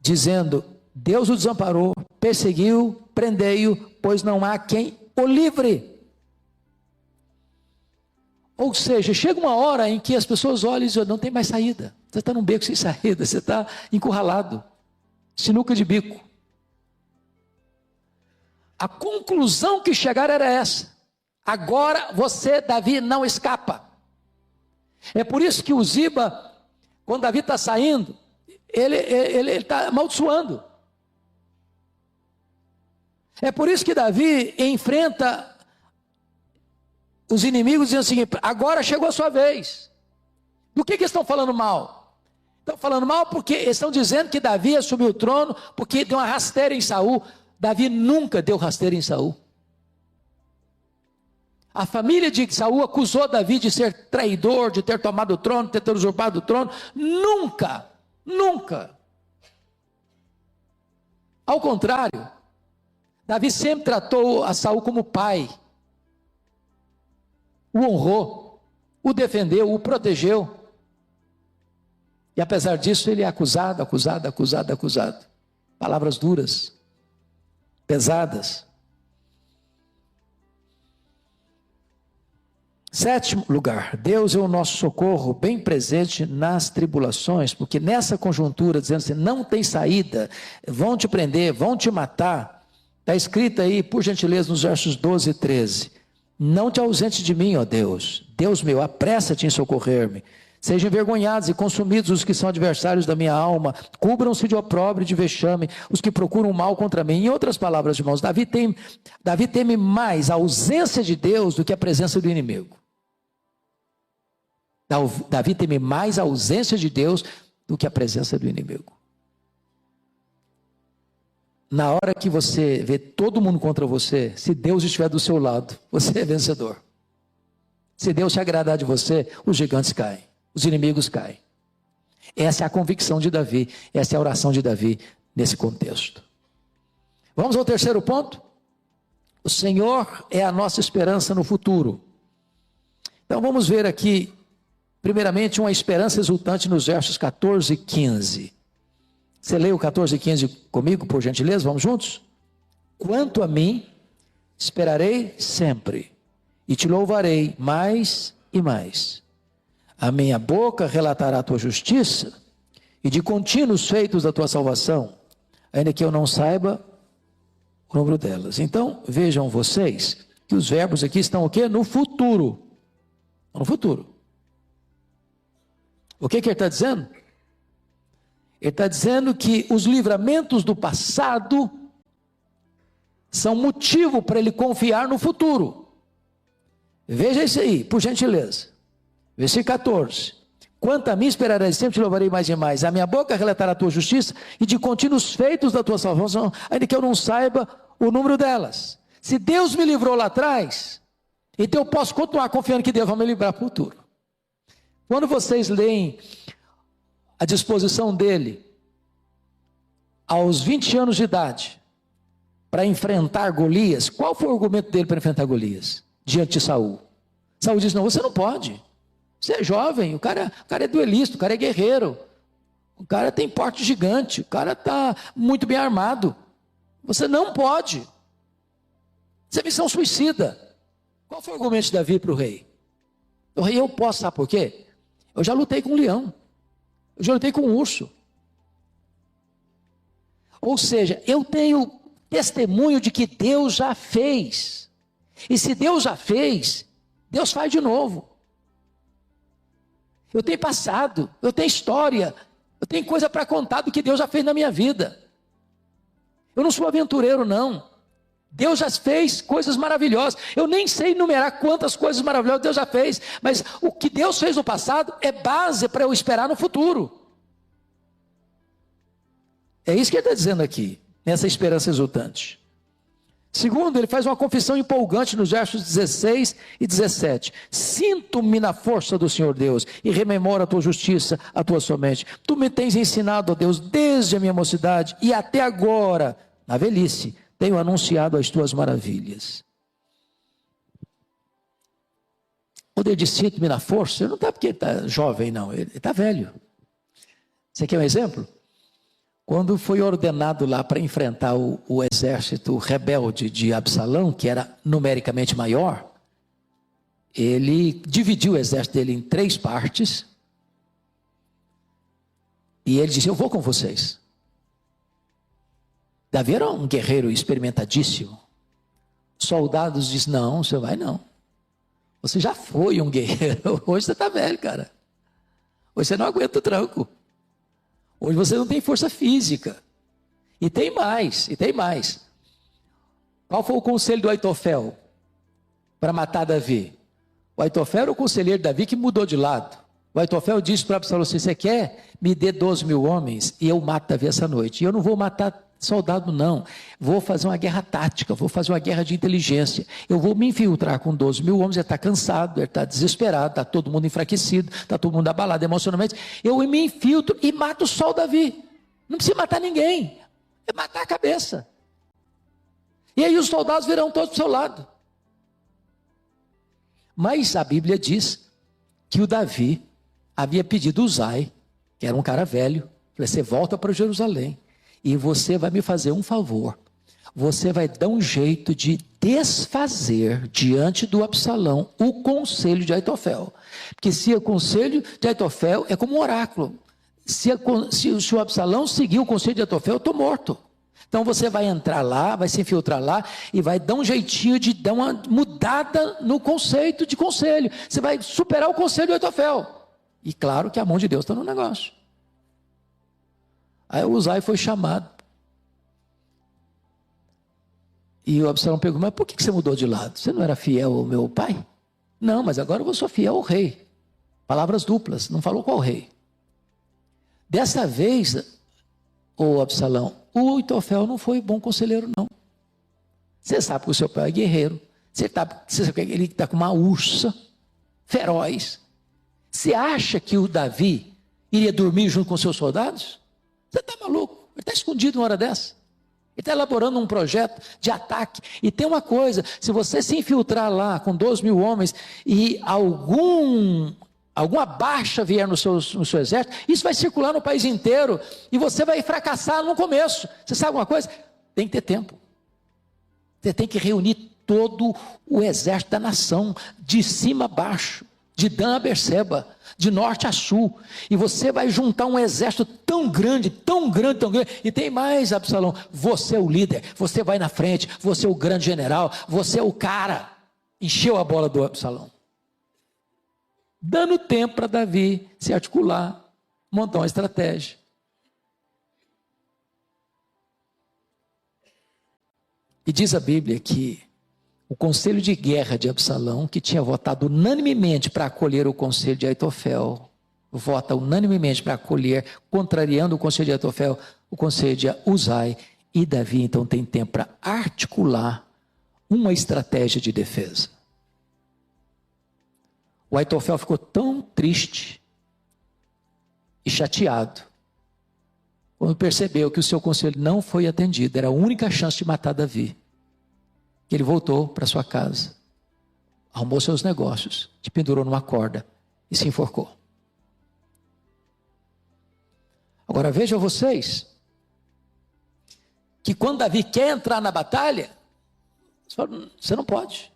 dizendo: Deus o desamparou, perseguiu, prendei-o, pois não há quem o livre. Ou seja, chega uma hora em que as pessoas olham e dizem: não tem mais saída. Você está num beco sem saída, você está encurralado, sinuca de bico. A conclusão que chegaram era essa: agora você, Davi, não escapa. É por isso que o Ziba, quando Davi está saindo, ele está amaldiçoando. É por isso que Davi enfrenta os inimigos dizendo o seguinte: agora chegou a sua vez. Do que estão falando mal? Estão falando mal porque estão dizendo que Davi assumiu o trono porque deu uma rasteira em Saul. Davi nunca deu rasteira em Saul. A família de Saul acusou Davi de ser traidor, de ter tomado o trono, de ter usurpado o trono. Nunca, nunca. Ao contrário, Davi sempre tratou a Saul como pai. O honrou, o defendeu, o protegeu. E apesar disso, ele é acusado. Palavras duras, pesadas. Sétimo lugar, Deus é o nosso socorro bem presente nas tribulações, porque nessa conjuntura, dizendo assim, não tem saída, vão te prender, vão te matar, está escrito aí, por gentileza, nos versos 12 e 13, não te ausentes de mim, ó Deus, Deus meu, apressa-te em socorrer-me, sejam envergonhados e consumidos os que são adversários da minha alma, cubram-se de opróbrio e de vexame, os que procuram mal contra mim. Em outras palavras, irmãos, Davi teme mais a ausência de Deus do que a presença do inimigo. Davi teme mais a ausência de Deus do que a presença do inimigo. na hora que você vê todo mundo contra você, se Deus estiver do seu lado, você é vencedor. Se Deus se agradar de você, os gigantes caem, os inimigos caem. Essa é a convicção de Davi, essa é a oração de Davi nesse contexto. Vamos ao terceiro ponto? O Senhor é a nossa esperança no futuro. Então vamos ver aqui, primeiramente, uma esperança exultante nos versos 14 e 15. Você lê o 14 e 15 comigo, por gentileza? Vamos juntos? Quanto a mim, esperarei sempre, e te louvarei mais e mais. A minha boca relatará a tua justiça, e de contínuo os feitos da tua salvação, ainda que eu não saiba o número delas. Então, vejam vocês, que os verbos aqui estão o quê? No futuro. No futuro. O que ele está dizendo? Ele está dizendo que os livramentos do passado são motivo para ele confiar no futuro. Veja isso aí, por gentileza. Versículo 14. Quanto a mim esperarei sempre, te louvarei mais e mais. A minha boca relatará a tua justiça e de contínuos feitos da tua salvação, ainda que eu não saiba o número delas. Se Deus me livrou lá atrás, então eu posso continuar confiando que Deus vai me livrar para o futuro. Quando vocês leem a disposição dele, aos 20 anos de idade, para enfrentar Golias, qual foi o argumento dele para enfrentar Golias? Diante de Saul. Saul disse, não, você não pode. Você é jovem, o cara é duelista, o cara é guerreiro. O cara tem porte gigante, o cara está muito bem armado. Você não pode. Isso é missão suicida. Qual foi o argumento de Davi para o rei? O rei, eu posso, sabe por quê? Eu já lutei com um leão. Eu já lutei com um urso. Ou seja, eu tenho testemunho de que Deus já fez. E se Deus já fez, Deus faz de novo. Eu tenho passado, eu tenho história, eu tenho coisa para contar do que Deus já fez na minha vida. Eu não sou aventureiro, não. Deus já fez coisas maravilhosas. Eu nem sei enumerar quantas coisas maravilhosas Deus já fez, mas o que Deus fez no passado é base para eu esperar no futuro. É isso que ele está dizendo aqui, nessa esperança exultante. Segundo, ele faz uma confissão empolgante nos versos 16 e 17. Sinto-me na força do Senhor Deus e rememoro a tua justiça, a tua somente. Tu me tens ensinado, ó Deus, desde a minha mocidade e até agora, na velhice, tenho anunciado as tuas maravilhas. Quando ele diz sinto-me na força, ele não está porque ele está jovem, não, ele está velho. Você quer um exemplo? Quando foi ordenado lá para enfrentar o exército rebelde de Absalão, que era numericamente maior, ele dividiu o exército dele em 3 partes, e ele disse, eu vou com vocês. Davi era um guerreiro experimentadíssimo. Soldados dizem, não, você vai não. Você já foi um guerreiro, hoje você está velho, cara. Hoje você não aguenta o tranco. Hoje você não tem força física. E tem mais, e tem mais. Qual foi o conselho do Aitofel para matar Davi? O Aitofel era o conselheiro de Davi que mudou de lado. O Aitofel disse para Absalão assim, você quer? Me dê 12.000 homens e eu mato Davi essa noite. E eu não vou matar soldado não, vou fazer uma guerra tática, vou fazer uma guerra de inteligência, eu vou me infiltrar com 12.000 homens, ele está cansado, ele está desesperado, está todo mundo enfraquecido, está todo mundo abalado emocionalmente, eu me infiltro e mato só o Davi, não precisa matar ninguém, é matar a cabeça, e aí os soldados virão todos para o seu lado. Mas a Bíblia diz que o Davi havia pedido Uzai, que era um cara velho, você volta para Jerusalém, e você vai me fazer um favor. Você vai dar um jeito de desfazer diante do Absalão o conselho de Aitofel. Porque se o conselho de Aitofel é como um oráculo. Se o Absalão seguir o conselho de Aitofel, eu estou morto. Então você vai entrar lá, vai se infiltrar lá e vai dar um jeitinho de dar uma mudada no conceito de conselho. Você vai superar o conselho de Aitofel. E claro que a mão de Deus está no negócio. Aí o Uzai foi chamado. E o Absalão perguntou, mas por que você mudou de lado? Você não era fiel ao meu pai? Não, mas agora eu sou fiel ao rei. Palavras duplas, não falou qual rei. Dessa vez, o Absalão, O Aitofel não foi bom conselheiro, não. Você sabe que o seu pai é guerreiro. Você sabe que ele está com uma ursa feroz. Você acha que o Davi iria dormir junto com seus soldados? Você está maluco? Ele está escondido uma hora dessa. Ele está elaborando um projeto de ataque. E tem uma coisa, se você se infiltrar lá com 12 mil homens e alguma baixa vier no seu exército, isso vai circular no país inteiro e você vai fracassar no começo. Você sabe uma coisa? Tem que ter tempo. Você tem que reunir todo o exército da nação, de cima a baixo, de Dan a Berseba, de norte a sul, e você vai juntar um exército tão grande, tão grande, tão grande, e tem mais, Absalão, você é o líder, você vai na frente, você é o grande general, você é o cara. Encheu a bola do Absalão, dando tempo para Davi se articular, montar uma estratégia. E diz a Bíblia que o conselho de guerra de Absalão, que tinha votado unanimemente para acolher o conselho de Aitofel, vota unanimemente para acolher, contrariando o conselho de Aitofel, o conselho de Uzai, e Davi então tem tempo para articular uma estratégia de defesa. O Aitofel ficou tão triste e chateado quando percebeu que o seu conselho não foi atendido, era a única chance de matar Davi, que ele voltou para sua casa, arrumou seus negócios, se pendurou numa corda e se enforcou. Agora vejam vocês, que quando Davi quer entrar na batalha, você não pode,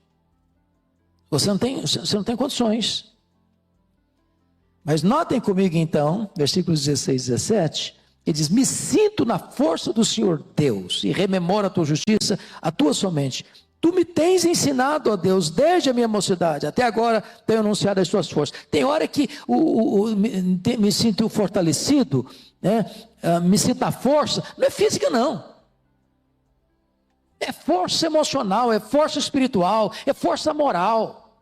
você não tem condições. Mas notem comigo então, versículos 16 e 17, ele diz: me sinto na força do Senhor Deus, e rememoro a tua justiça, a tua somente. Tu me tens ensinado, ó Deus, desde a minha mocidade, até agora tenho anunciado as tuas forças. Tem hora que me sinto fortalecido, né? Me sinto na força, não é física não. É força emocional, é força espiritual, é força moral.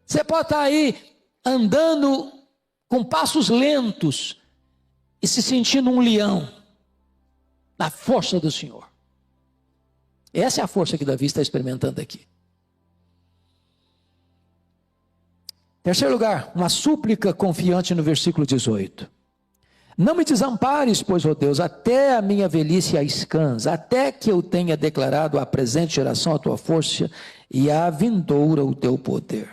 Você pode estar aí andando com passos lentos e se sentindo um leão na força do Senhor. Essa é a força que Davi está experimentando aqui. Terceiro lugar, uma súplica confiante no versículo 18. Não me desampares, pois, ó Deus, até a minha velhice às cãs, até que eu tenha declarado à presente geração a tua força e à vindoura o teu poder.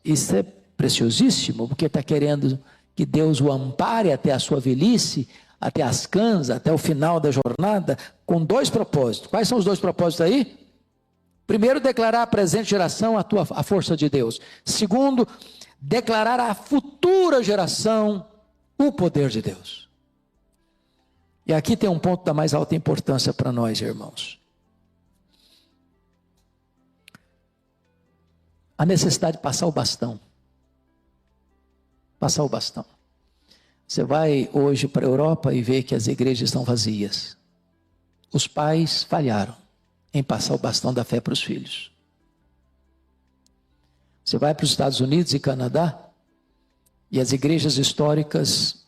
Isso é preciosíssimo, porque está querendo que Deus o ampare até a sua velhice, até as cãs, até o final da jornada, com dois propósitos. Quais são os dois propósitos aí? Primeiro, declarar à presente geração a força de Deus. Segundo, declarar à futura geração o poder de Deus. E aqui tem um ponto da mais alta importância para nós, irmãos. A necessidade de passar o bastão. Passar o bastão. Você vai hoje para a Europa e vê que as igrejas estão vazias. Os pais falharam em passar o bastão da fé para os filhos. Você vai para os Estados Unidos e Canadá e as igrejas históricas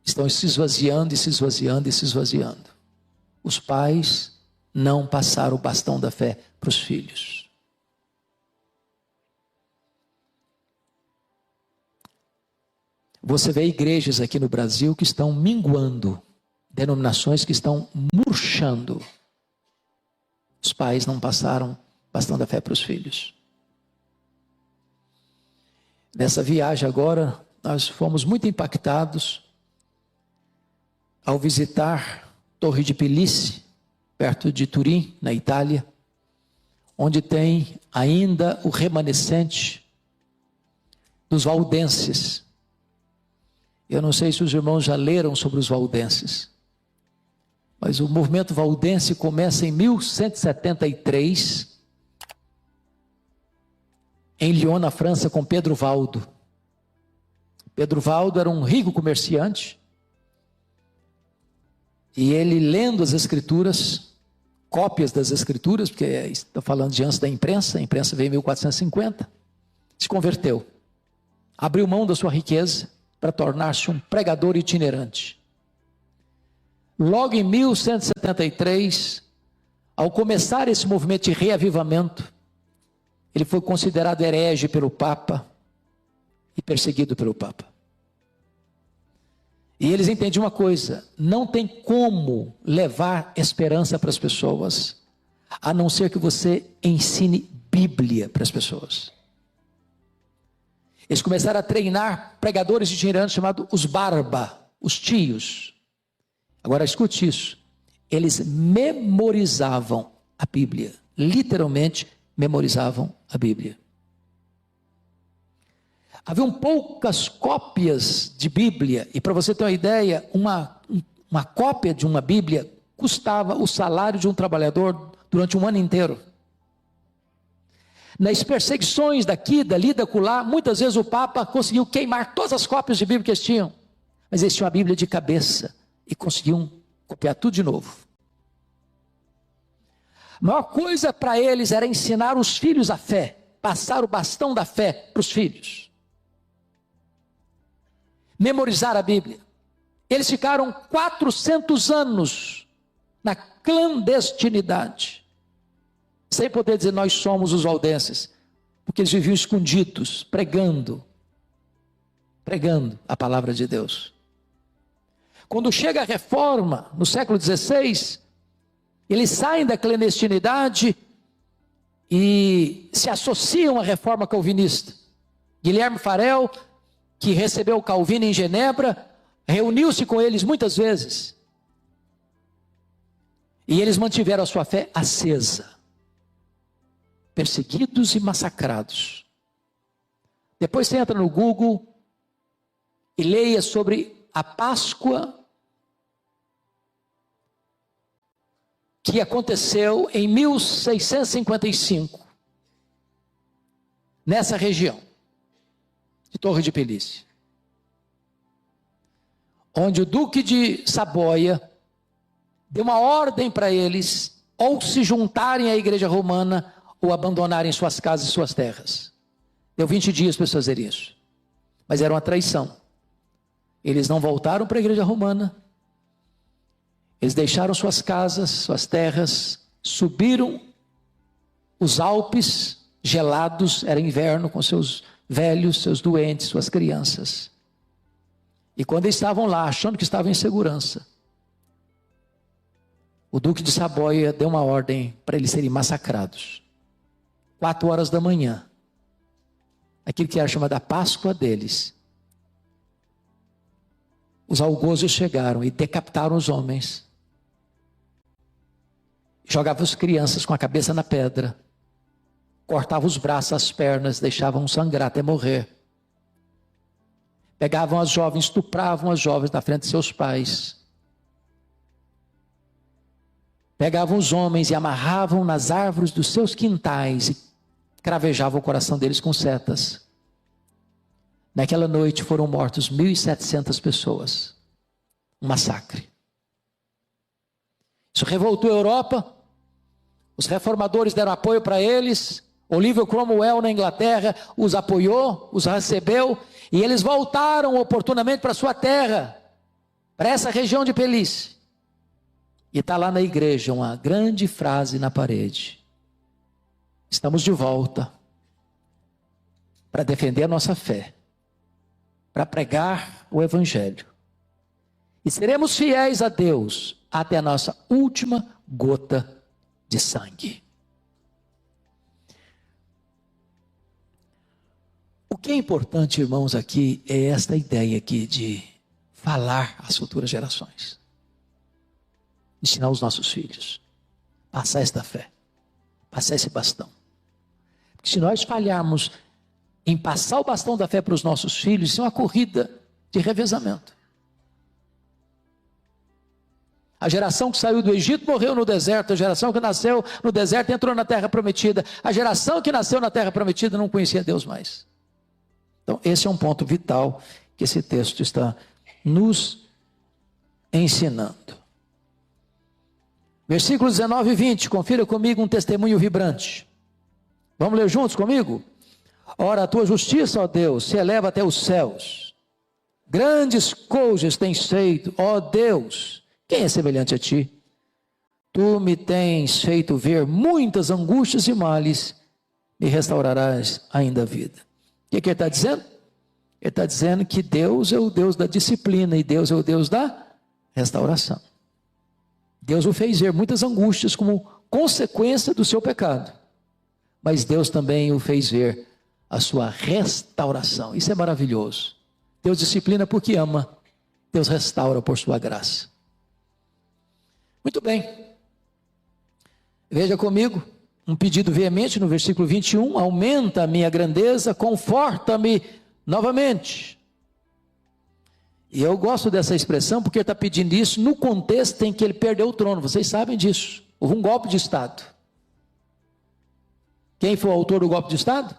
estão se esvaziando e se esvaziando e se esvaziando. Os pais não passaram o bastão da fé para os filhos. Você vê igrejas aqui no Brasil que estão minguando, denominações que estão murchando. Os pais não passaram bastão da fé para os filhos. Nessa viagem agora, nós fomos muito impactados ao visitar Torre de Pelice, perto de Turim, na Itália, onde tem ainda o remanescente dos valdenses. Eu não sei se os irmãos já leram sobre os valdenses, mas o movimento valdense começa em 1173, em Lyon, na França, com Pedro Valdo. Pedro Valdo era um rico comerciante, e ele, lendo as escrituras, cópias das escrituras, porque estou falando de antes da imprensa, a imprensa veio em 1450, se converteu, abriu mão da sua riqueza para tornar-se um pregador itinerante. Logo em 1173, ao começar esse movimento de reavivamento, ele foi considerado herege pelo Papa e perseguido pelo Papa. E eles entendiam uma coisa: não tem como levar esperança para as pessoas, a não ser que você ensine Bíblia para as pessoas. Eles começaram a treinar pregadores itinerantes chamados os barba, os tios. Agora escute isso: eles memorizavam a Bíblia, literalmente memorizavam a Bíblia. Haviam poucas cópias de Bíblia, e para você ter uma ideia, uma cópia de uma Bíblia custava o salário de um trabalhador durante um ano inteiro. Nas perseguições daqui, dali, da acolá, muitas vezes o Papa conseguiu queimar todas as cópias de Bíblia que eles tinham, mas eles tinham a Bíblia de cabeça e conseguiam copiar tudo de novo. A maior coisa para eles era ensinar os filhos a fé, passar o bastão da fé para os filhos. Memorizar a Bíblia. Eles ficaram 400 anos na clandestinidade, sem poder dizer nós somos os valdenses, porque eles viviam escondidos, pregando a palavra de Deus. Quando chega a reforma, no século XVI, eles saem da clandestinidade e se associam à reforma calvinista. Guilherme Farel, que recebeu Calvino em Genebra, reuniu-se com eles muitas vezes. E eles mantiveram a sua fé acesa. Perseguidos e massacrados. Depois você entra no Google e leia sobre a Páscoa que aconteceu em 1655, nessa região de Torre de Pelícia, onde o Duque de Saboia deu uma ordem para eles ou se juntarem à Igreja Romana ou abandonarem suas casas e suas terras. Deu 20 dias para eles fazerem isso, mas era uma traição. Eles não voltaram para a Igreja Romana, eles deixaram suas casas, suas terras, subiram os Alpes gelados, era inverno, com seus velhos, seus doentes, suas crianças. E quando eles estavam lá, achando que estavam em segurança, o Duque de Saboia deu uma ordem para eles serem massacrados. 4 horas da manhã, aquilo que era chamada a Páscoa deles, os algozes chegaram e decapitaram os homens, jogavam as crianças com a cabeça na pedra, cortavam os braços, as pernas, deixavam sangrar até morrer. Pegavam as jovens, estupravam as jovens na frente de seus pais. Pegavam os homens e amarravam nas árvores dos seus quintais e cravejavam o coração deles com setas. Naquela noite foram mortos 1.700 pessoas. Um massacre. Isso revoltou a Europa. Os reformadores deram apoio para eles. Oliver Cromwell na Inglaterra os apoiou, os recebeu, e eles voltaram oportunamente para sua terra, para essa região de Pelícia. E está lá na igreja uma grande frase na parede: estamos de volta para defender a nossa fé, para pregar o Evangelho, e seremos fiéis a Deus até a nossa última gota de sangue. O que é importante, irmãos, aqui é esta ideia aqui de falar às futuras gerações, ensinar os nossos filhos, passar esta fé, passar esse bastão. Porque se nós falharmos em passar o bastão da fé para os nossos filhos, isso é uma corrida de revezamento. A geração que saiu do Egito morreu no deserto, a geração que nasceu no deserto entrou na terra prometida, a geração que nasceu na terra prometida não conhecia Deus mais. Então esse é um ponto vital que esse texto está nos ensinando. Versículos 19 e 20, confira comigo um testemunho vibrante. Vamos ler juntos comigo? Ora, a tua justiça, ó Deus, se eleva até os céus. Grandes coisas tens feito, ó Deus, Quem é semelhante a ti? Tu me tens feito ver muitas angústias e males, me restaurarás ainda a vida. O que ele está dizendo? Ele está dizendo que Deus é o Deus da disciplina e Deus é o Deus da restauração. Deus o fez ver muitas angústias como consequência do seu pecado, mas Deus também o fez ver a sua restauração. Isso é maravilhoso. Deus disciplina porque ama, Deus restaura por sua graça. Muito bem. Veja comigo, um pedido veemente no versículo 21, aumenta a minha grandeza, conforta-me novamente. E eu gosto dessa expressão porque ele está pedindo isso no contexto em que ele perdeu o trono, vocês sabem disso, houve um golpe de Estado. Quem foi o autor do golpe de Estado?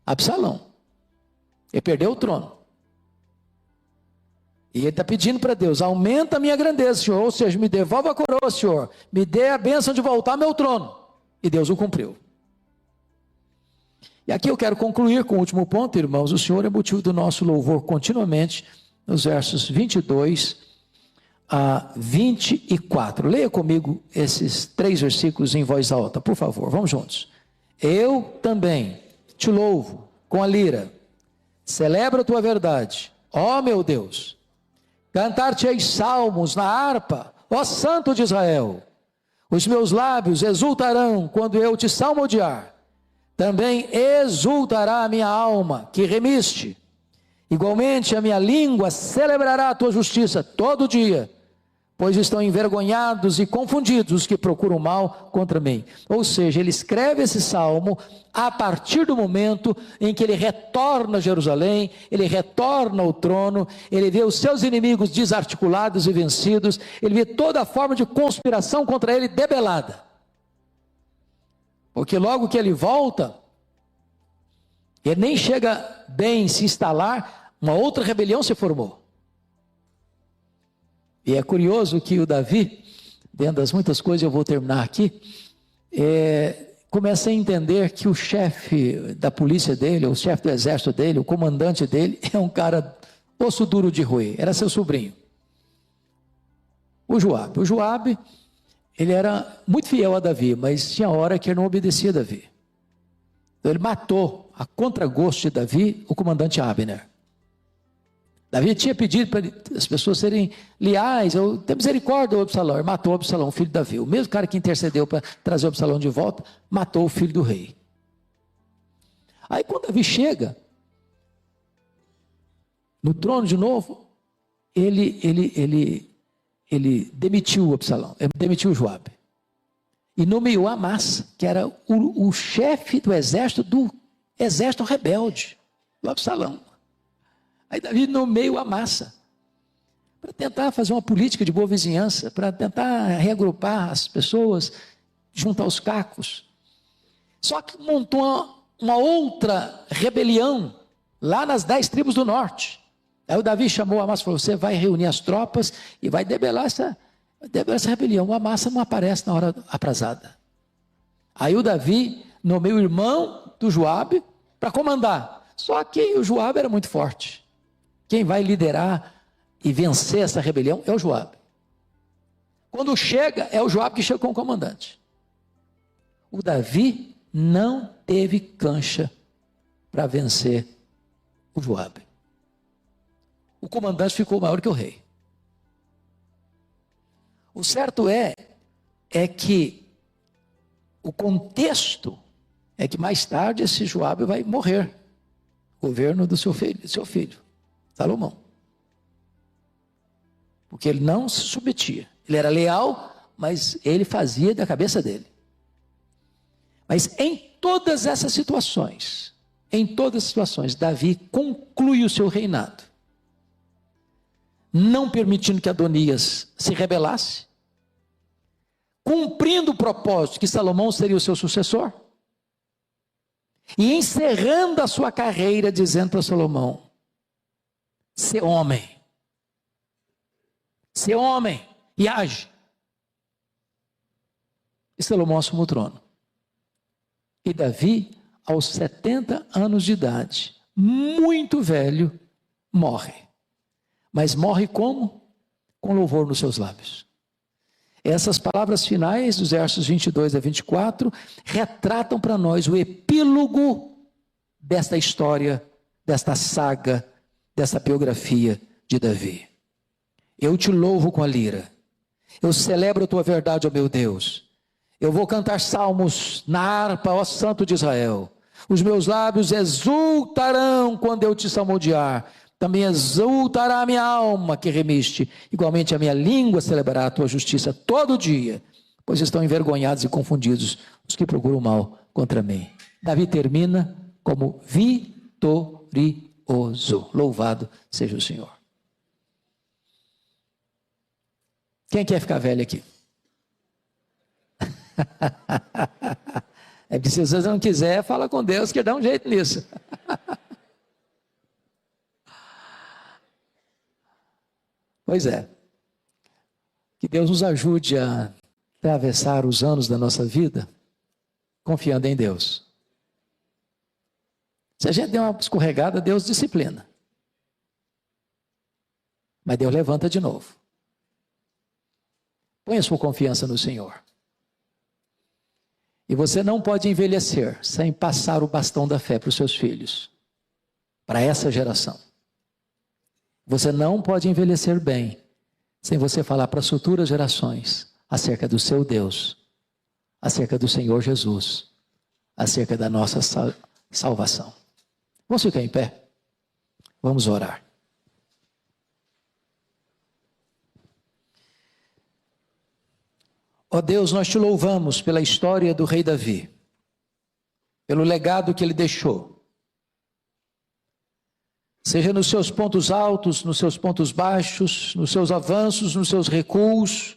Absalão. Ele perdeu o trono. E ele está pedindo para Deus, aumenta a minha grandeza, Senhor, ou seja, me devolva a coroa, Senhor, me dê a bênção de voltar ao meu trono. E Deus o cumpriu. E aqui eu quero concluir com o último ponto, irmãos, o Senhor é motivo do nosso louvor continuamente, nos versos 22 a 24. Leia comigo esses 3 versículos em voz alta, por favor, vamos juntos. Eu também te louvo com a lira, celebro a tua verdade, ó meu Deus. Cantar-te-ei salmos na harpa, ó Santo de Israel. Os meus lábios exultarão quando eu te salmodiar. Também exultará a minha alma, que remiste. Igualmente a minha língua celebrará a tua justiça todo dia, pois estão envergonhados e confundidos os que procuram mal contra mim. Ou seja, ele escreve esse salmo a partir do momento em que ele retorna a Jerusalém, ele retorna ao trono, ele vê os seus inimigos desarticulados e vencidos, ele vê toda a forma de conspiração contra ele debelada. Porque logo que ele volta, ele nem chega bem se instalar, uma outra rebelião se formou. E é curioso que o Davi, dentro das muitas coisas, eu vou terminar aqui, começa a entender que o chefe da polícia dele, o chefe do exército dele, o comandante dele, é um cara osso duro de roer, era seu sobrinho. O Joabe. O Joabe, ele era muito fiel a Davi, mas tinha hora que ele não obedecia a Davi. Então ele matou, a contragosto de Davi, o comandante Abner. Davi tinha pedido para as pessoas serem leais, ter misericórdia do Absalão. Ele matou o Absalão, filho de Davi. O mesmo cara que intercedeu para trazer o Absalão de volta, matou o filho do rei. Aí quando Davi chega no trono de novo, ele demitiu o Absalão, demitiu o Joabe. E nomeou Amasa, que era o chefe do exército rebelde, do Absalão. Aí Davi nomeia o Amasa, para tentar fazer uma política de boa vizinhança, para tentar reagrupar as pessoas, juntar os cacos. Só que montou uma outra rebelião, lá nas 10 tribos do norte. Aí o Davi chamou o Amasa e falou, você vai reunir as tropas e vai debelar essa rebelião. O Amasa não aparece na hora aprazada. Aí o Davi nomeia o irmão do Joabe para comandar. Só que o Joabe era muito forte. Quem vai liderar e vencer essa rebelião é o Joabe. Quando chega, é o Joabe que chega com o comandante. O Davi não teve cancha para vencer o Joabe. O comandante ficou maior que o rei. O certo é que o contexto é que mais tarde esse Joabe vai morrer. Governo do seu filho. Salomão. Porque ele não se submetia. Ele era leal, mas ele fazia da cabeça dele. Mas em todas essas situações, Davi conclui o seu reinado, não permitindo que Adonias se rebelasse, cumprindo o propósito que Salomão seria o seu sucessor, e encerrando a sua carreira dizendo para Salomão, ser homem e age. E Salomão assume o trono. E Davi, aos 70 anos de idade, muito velho, morre. Mas morre como? com louvor nos seus lábios. Essas palavras finais, dos versos 22 a 24, retratam para nós o epílogo desta história, desta saga, dessa biografia de Davi. Eu te louvo com a lira. Eu celebro a tua verdade, ó meu Deus. Eu vou cantar salmos na harpa, ó Santo de Israel. Os meus lábios exultarão quando eu te salmodiar. Também exultará a minha alma que remiste. Igualmente a minha língua celebrará a tua justiça todo dia, pois estão envergonhados e confundidos os que procuram o mal contra mim. Davi termina como vitorioso. Louvado seja o Senhor. Quem quer ficar velho aqui? É que se você não quiser, fala com Deus que dá um jeito nisso. Pois é. Que Deus nos ajude a atravessar os anos da nossa vida confiando em Deus. Se a gente der uma escorregada, Deus disciplina. Mas Deus levanta de novo. Põe a sua confiança no Senhor. E você não pode envelhecer sem passar o bastão da fé para os seus filhos, para essa geração. Você não pode envelhecer bem sem você falar para as futuras gerações acerca do seu Deus, acerca do Senhor Jesus, acerca da nossa salvação. Vamos ficar em pé? Vamos orar. Ó Deus, nós te louvamos pela história do rei Davi, pelo legado que ele deixou. Seja nos seus pontos altos, nos seus pontos baixos, nos seus avanços, nos seus recuos.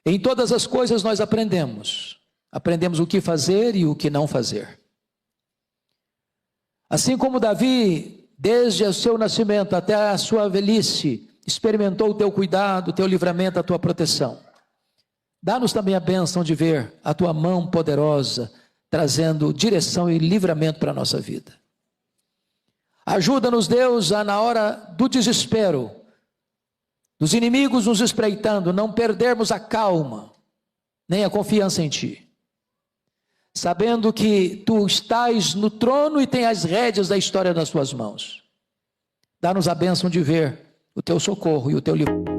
Em todas as coisas nós aprendemos. Aprendemos o que fazer e o que não fazer. Assim como Davi, desde o seu nascimento até a sua velhice, experimentou o teu cuidado, o teu livramento, a tua proteção. Dá-nos também a bênção de ver a tua mão poderosa, trazendo direção e livramento para a nossa vida. Ajuda-nos, Deus, a na hora do desespero, dos inimigos nos espreitando, não perdermos a calma, nem a confiança em Ti. Sabendo que Tu estás no trono e tem as rédeas da história nas Tuas mãos. Dá-nos a bênção de ver o Teu socorro e o Teu livramento.